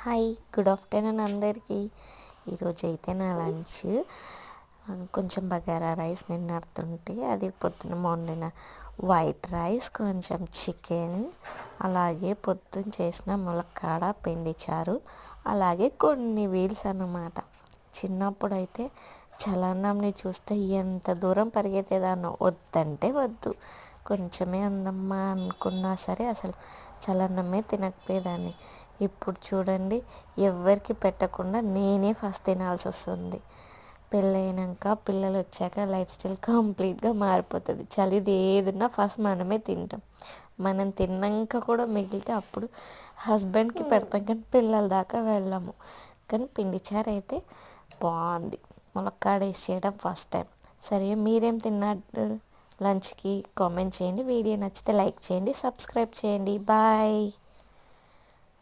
Hi, good afternoon అందరికీ. ఈరోజైతే నా లంచ్ కొంచెం బగారా రైస్ నిన్నడుతుంటే అది పొద్దున వండిన వైట్ రైస్, కొంచెం చికెన్, అలాగే పొద్దున చేసిన ములక్కాడ పిండి చారు, అలాగే కొన్ని వీల్స్ అన్నమాట. చిన్నప్పుడైతే చలన్నంని చూస్తే ఎంత దూరం పరిగెత్తేదాన్నో, వద్దంటే వద్దు, కొంచెమే ఉందమ్మా అనుకున్నా సరే అసలు చలన్నమే తినకపోయేదాన్ని. ఇప్పుడు చూడండి, ఎవరికి పెట్టకుండా నేనే ఫస్ట్ తినాల్సి వస్తుంది. పెళ్ళైనాక పిల్లలు వచ్చాక లైఫ్ స్టైల్ కంప్లీట్గా మారిపోతుంది. చలిది ఏదున్నా ఫస్ట్ మనమే తింటాం. మనం తిన్నాక కూడా మిగిలితే అప్పుడు హస్బెండ్కి పెడతాం, కానీ పిల్లల దాకా వెళ్ళాము. కానీ పిండి చారు అయితే బాగుంది. ములక్కాడ వేసి చేయడం ఫస్ట్ టైం. సరే, మీరేం తిన్నారు లంచ్కి? కామెంట్ చేయండి. వీడియో నచ్చితే లైక్ చేయండి, సబ్స్క్రైబ్ చేయండి. బాయ్.